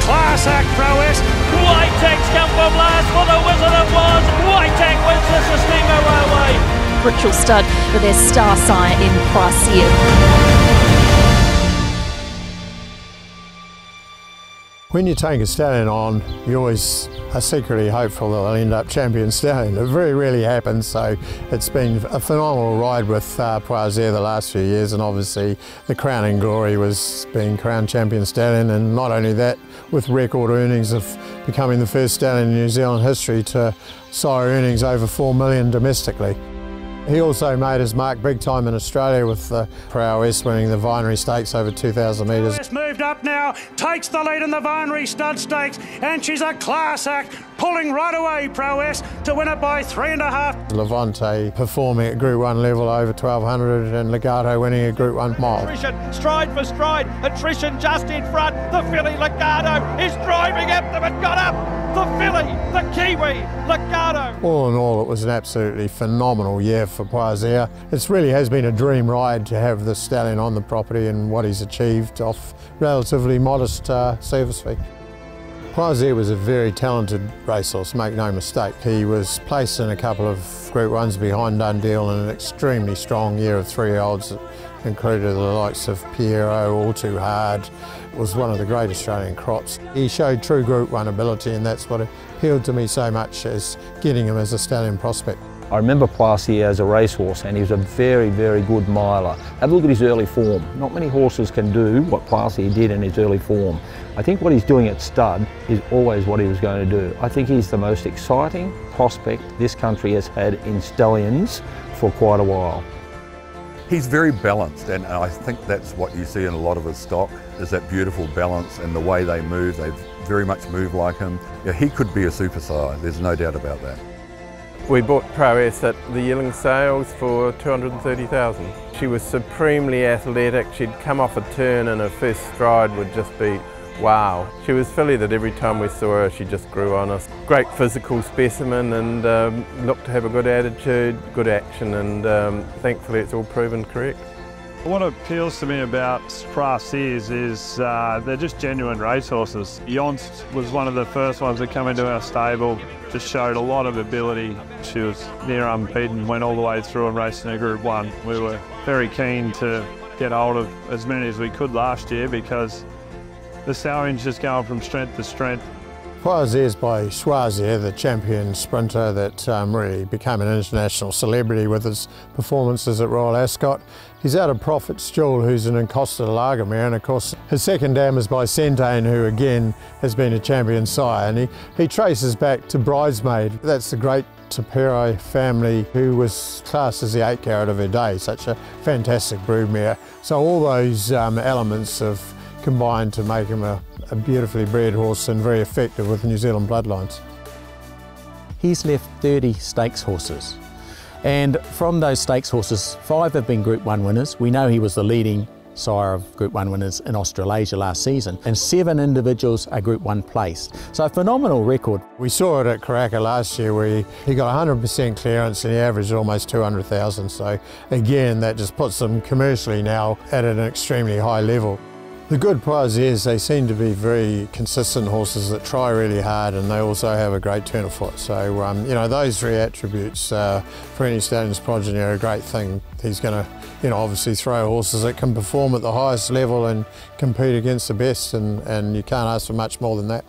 class act, Proisir. Whitehack's come from last for the Wizard it was. Whitehack wins the Sistema Railway. Ritual stud with their star sire in Proisir. When you take a stallion on, you always are secretly hopeful that they'll end up champion stallion. It very rarely happens, so it's been a phenomenal ride with Proisir the last few years, and obviously the crowning glory was being crowned champion stallion, and not only that, with record earnings of becoming the first stallion in New Zealand history to sire earnings over 4 million domestically. He also made his mark big time in Australia with the Proisir winning the Vinery Stakes over 2,000 metres. Moved up now, takes the lead in the Vinery Stud Stakes, and she's a class act, pulling right away Proisir to win it by 3.5. Levante performing at Group 1 level over 1,200, and Legato winning a Group 1 mile. Attrition, stride for stride, attrition just in front. The filly Legato is driving up them and got up. The filly, the Kiwi, Legato. All in all, it was an absolutely phenomenal year for Proisir. It really has been a dream ride to have this stallion on the property and what he's achieved off relatively modest service fee. Proisir was a very talented racehorse, make no mistake. He was placed in a couple of Group 1s behind Dundeel in an extremely strong year of 3-year-olds that included the likes of Piero, All Too Hard. It was one of the great Australian crops. He showed true Group 1 ability, and that's what appealed to me so much as getting him as a stallion prospect. I remember Proisir as a racehorse, and he was a very, very good miler. Have a look at his early form. Not many horses can do what Proisir did in his early form. I think what he's doing at stud is always what he was going to do. I think he's the most exciting prospect this country has had in stallions for quite a while. He's very balanced, and I think that's what you see in a lot of his stock, is that beautiful balance and the way they move. They very much move like him. Yeah, he could be a super sire, there's no doubt about that. We bought Proisir at the Yearling sales for $230,000. She was supremely athletic. She'd come off a turn and her first stride would just be wow. She was filly that every time we saw her she just grew on us. Great physical specimen, and looked to have a good attitude, good action, and thankfully it's all proven correct. What appeals to me about Proisirs is they're just genuine racehorses. Yonst was one of the first ones that come into our stable, just showed a lot of ability. She was near unbeaten, went all the way through and raced in a Group 1. We were very keen to get hold of as many as we could last year because the stallion's just going from strength to strength. Proisir's by Choisir, the champion sprinter that really became an international celebrity with his performances at Royal Ascot. He's out of Prophet's Jewel, who's an encosted lager mare, and of course his second dam is by Centane, who again has been a champion sire, and he traces back to Bridesmaid. That's the great Tapero family, who was classed as the 8 carat of her day, such a fantastic broodmare. So all those elements have combined to make him a beautifully bred horse and very effective with New Zealand bloodlines. He's left 30 stakes horses, and from those stakes horses, 5 have been Group 1 winners. We know he was the leading sire of Group 1 winners in Australasia last season, and 7 individuals are Group 1 placed. So a phenomenal record. We saw it at Karaka last year where he got 100% clearance and he averaged almost 200,000. So again, that just puts them commercially now at an extremely high level. The good Proisirs, they seem to be very consistent horses that try really hard, and they also have a great turn of foot. So, you know, those 3 attributes for any stallion's progeny are a great thing. He's going to, you know, obviously throw horses that can perform at the highest level and compete against the best, and you can't ask for much more than that.